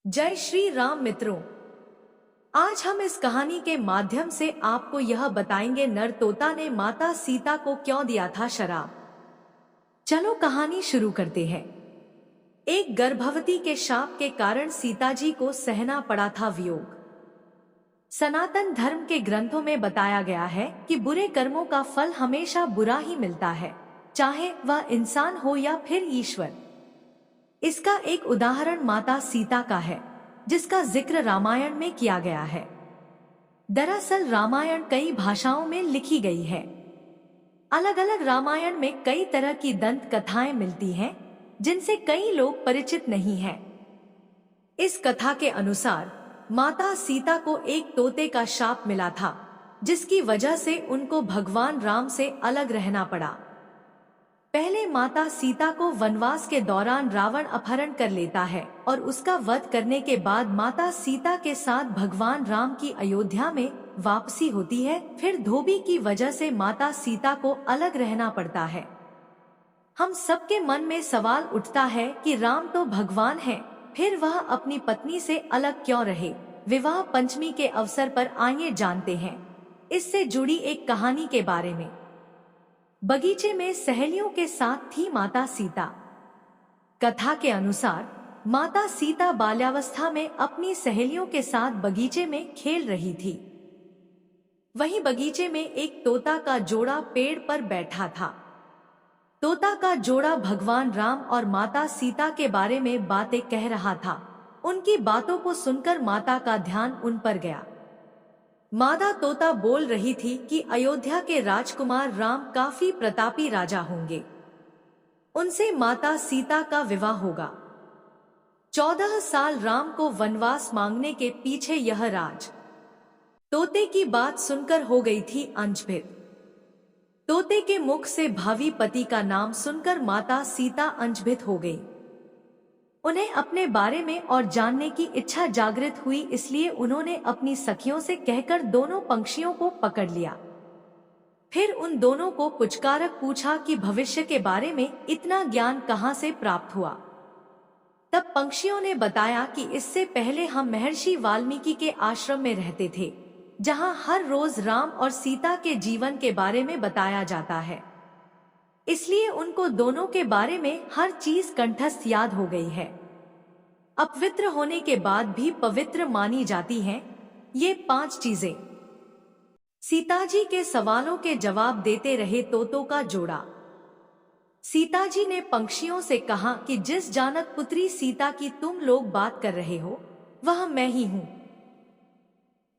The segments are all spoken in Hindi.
जय श्री राम मित्रों, आज हम इस कहानी के माध्यम से आपको यह बताएंगे नर तोता ने माता सीता को क्यों दिया था शराब। चलो कहानी शुरू करते हैं। एक गर्भवती के शाप के कारण सीता जी को सहना पड़ा था वियोग। सनातन धर्म के ग्रंथों में बताया गया है कि बुरे कर्मों का फल हमेशा बुरा ही मिलता है, चाहे वह इंसान हो या फिर ईश्वर। इसका एक उदाहरण माता सीता का है, जिसका जिक्र रामायण में किया गया है। दरअसल रामायण कई भाषाओं में लिखी गई है। अलग अलग रामायण में कई तरह की दंत कथाएं मिलती हैं, जिनसे कई लोग परिचित नहीं हैं। इस कथा के अनुसार माता सीता को एक तोते का शाप मिला था, जिसकी वजह से उनको भगवान राम से अलग रहना पड़ा। पहले माता सीता को वनवास के दौरान रावण अपहरण कर लेता है और उसका वध करने के बाद माता सीता के साथ भगवान राम की अयोध्या में वापसी होती है। फिर धोबी की वजह से माता सीता को अलग रहना पड़ता है। हम सबके मन में सवाल उठता है कि राम तो भगवान है, फिर वह अपनी पत्नी से अलग क्यों रहे। विवाह पंचमी के अवसर पर आइए जानते हैं इससे जुड़ी एक कहानी के बारे में। बगीचे में सहेलियों के साथ थी माता सीता। कथा के अनुसार माता सीता बाल्यावस्था में अपनी सहेलियों के साथ बगीचे में खेल रही थी। वहीं बगीचे में एक तोता का जोड़ा पेड़ पर बैठा था। तोता का जोड़ा भगवान राम और माता सीता के बारे में बातें कह रहा था। उनकी बातों को सुनकर माता का ध्यान उन पर गया। मादा तोता बोल रही थी कि अयोध्या के राजकुमार राम काफी प्रतापी राजा होंगे। उनसे माता सीता का विवाह होगा। 14 साल राम को वनवास मांगने के पीछे यह राज। तोते की बात सुनकर हो गई थी अंजभित। तोते के मुख से भावी पति का नाम सुनकर माता सीता अंजभित हो गई। उन्हें अपने बारे में और जानने की इच्छा जागृत हुई, इसलिए उन्होंने अपनी सखियों से कहकर दोनों पंछियों को पकड़ लिया। फिर उन दोनों को पुचकारक पूछा कि भविष्य के बारे में इतना ज्ञान कहाँ से प्राप्त हुआ। तब पंछियों ने बताया कि इससे पहले हम महर्षि वाल्मीकि के आश्रम में रहते थे, जहाँ हर रोज राम और सीता के जीवन के बारे में बताया जाता है। इसलिए उनको दोनों के बारे में हर चीज कंठस्थ याद हो गई है। अपवित्र होने के बाद भी पवित्र मानी जाती हैं ये 5 चीजें। सीता जी के सवालों के जवाब देते रहे तोतों का जोड़ा। सीता जी ने पंछियों से कहा कि जिस जानक पुत्री सीता की तुम लोग बात कर रहे हो, वह मैं ही हूँ।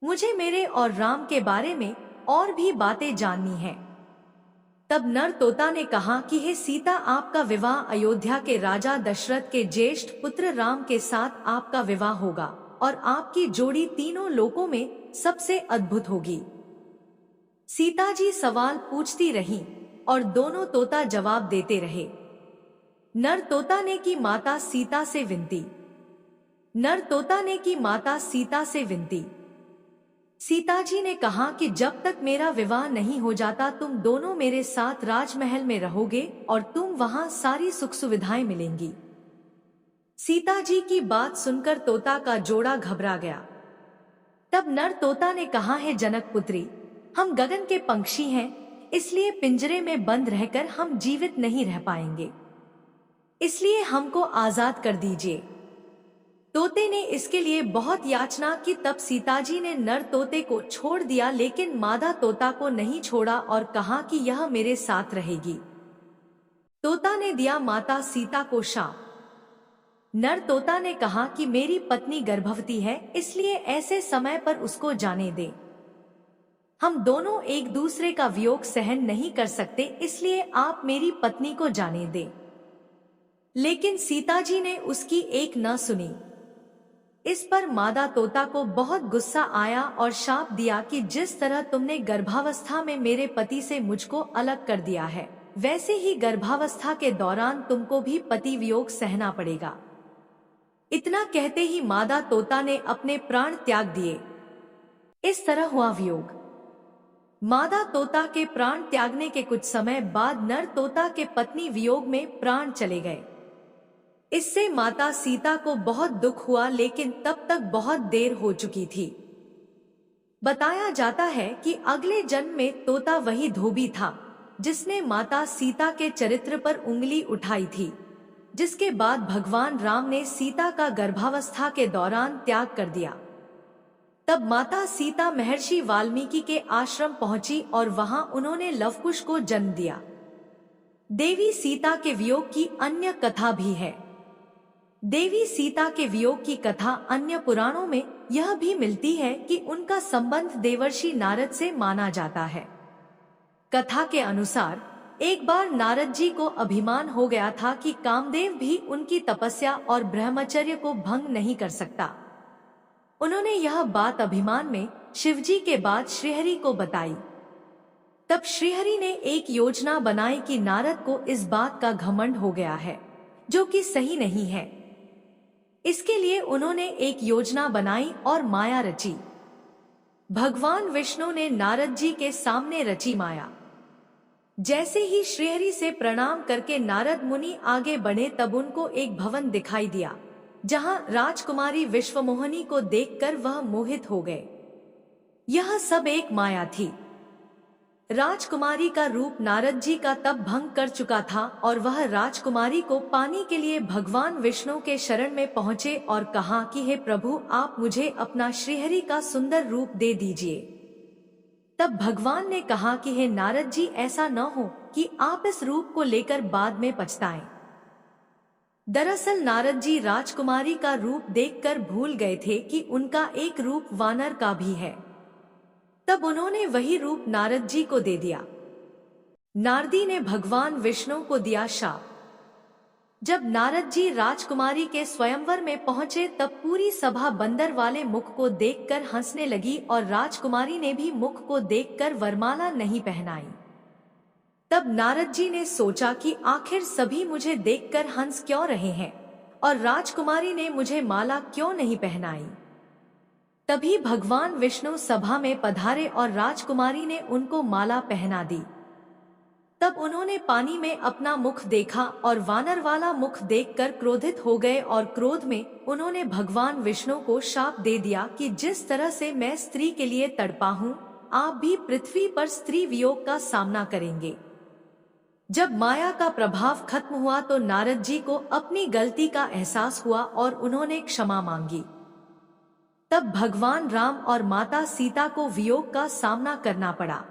मुझे मेरे और राम के बारे में और भी बातें जाननी हैं। तब नर तोता ने कहा कि हे सीता, आपका विवाह अयोध्या के राजा दशरथ के ज्येष्ठ पुत्र राम के साथ आपका विवाह होगा और आपकी जोड़ी तीनों लोकों में सबसे अद्भुत होगी। सीता जी सवाल पूछती रहीं और दोनों तोता जवाब देते रहे। नर तोता ने की माता सीता से विनती। नर तोता ने की माता सीता से विनती। सीता जी ने कहा कि जब तक मेरा विवाह नहीं हो जाता तुम दोनों मेरे साथ राजमहल में रहोगे और तुम वहां सारी सुख सुविधाएं मिलेंगी। सीता जी की बात सुनकर तोता का जोड़ा घबरा गया। तब नर तोता ने कहा, है जनक पुत्री, हम गगन के पंछी हैं, इसलिए पिंजरे में बंद रहकर हम जीवित नहीं रह पाएंगे, इसलिए हमको आजाद कर दीजिए। तोते ने इसके लिए बहुत याचना की। तब सीताजी ने नर तोते को छोड़ दिया, लेकिन मादा तोता को नहीं छोड़ा और कहा कि यह मेरे साथ रहेगी। तोता ने दिया माता सीता को शाप। नर तोता ने कहा कि मेरी पत्नी गर्भवती है, इसलिए ऐसे समय पर उसको जाने दे। हम दोनों एक दूसरे का वियोग सहन नहीं कर सकते, इसलिए आप मेरी पत्नी को जाने दें। लेकिन सीताजी ने उसकी एक न सुनी। इस पर मादा तोता को बहुत गुस्सा आया और शाप दिया कि जिस तरह तुमने गर्भावस्था में मेरे पति से मुझको अलग कर दिया है, वैसे ही गर्भावस्था के दौरान तुमको भी पति वियोग सहना पड़ेगा। इतना कहते ही मादा तोता ने अपने प्राण त्याग दिए। इस तरह हुआ वियोग। मादा तोता के प्राण त्यागने के कुछ समय बाद नर तोता के पत्नी वियोग में प्राण चले गए। इससे माता सीता को बहुत दुख हुआ, लेकिन तब तक बहुत देर हो चुकी थी। बताया जाता है कि अगले जन्म में तोता वही धोबी था जिसने माता सीता के चरित्र पर उंगली उठाई थी, जिसके बाद भगवान राम ने सीता का गर्भावस्था के दौरान त्याग कर दिया। तब माता सीता महर्षि वाल्मीकि के आश्रम पहुंची और वहां उन्होंने लवकुश को जन्म दिया। देवी सीता के वियोग की अन्य कथा भी है। देवी सीता के वियोग की कथा अन्य पुराणों में यह भी मिलती है कि उनका संबंध देवर्षि नारद से माना जाता है। कथा के अनुसार एक बार नारद जी को अभिमान हो गया था कि कामदेव भी उनकी तपस्या और ब्रह्मचर्य को भंग नहीं कर सकता। उन्होंने यह बात अभिमान में शिवजी के बाद श्रीहरि को बताई। तब श्रीहरि ने एक योजना बनाई कि नारद को इस बात का घमंड हो गया है, जो कि सही नहीं है। इसके लिए उन्होंने एक योजना बनाई और माया रची। भगवान विष्णु ने नारद जी के सामने रची माया। जैसे ही श्रीहरि से प्रणाम करके नारद मुनि आगे बढ़े, तब उनको एक भवन दिखाई दिया जहां राजकुमारी विश्वमोहिनी को देखकर वह मोहित हो गए। यह सब एक माया थी। राजकुमारी का रूप नारद जी का तब भंग कर चुका था और वह राजकुमारी को पाने के लिए भगवान विष्णु के शरण में पहुंचे और कहा कि हे प्रभु, आप मुझे अपना श्रीहरि का सुंदर रूप दे दीजिए। तब भगवान ने कहा कि हे नारद जी, ऐसा न हो कि आप इस रूप को लेकर बाद में पछताएं। दरअसल नारद जी राजकुमारी का रूप देखकर भूल गए थे कि उनका एक रूप वानर का भी है। तब उन्होंने वही रूप नारद जी को दे दिया। नारदी ने भगवान विष्णु को दिया शाप। जब नारद जी राजकुमारी के स्वयंवर में पहुंचे, तब पूरी सभा बंदर वाले मुख को देखकर हंसने लगी और राजकुमारी ने भी मुख को देखकर वरमाला नहीं पहनाई। तब नारद जी ने सोचा कि आखिर सभी मुझे देखकर हंस क्यों रहे हैं और राजकुमारी ने मुझे माला क्यों नहीं पहनाई। तभी भगवान विष्णु सभा में पधारे और राजकुमारी ने उनको माला पहना दी। तब उन्होंने पानी में अपना मुख देखा और वानर वाला मुख देखकर क्रोधित हो गए और क्रोध में उन्होंने भगवान विष्णु को शाप दे दिया कि जिस तरह से मैं स्त्री के लिए तड़पा हूँ, आप भी पृथ्वी पर स्त्री वियोग का सामना करेंगे। जब माया का प्रभाव खत्म हुआ तो नारद जी को अपनी गलती का एहसास हुआ और उन्होंने क्षमा मांगी। तब भगवान राम और माता सीता को वियोग का सामना करना पड़ा।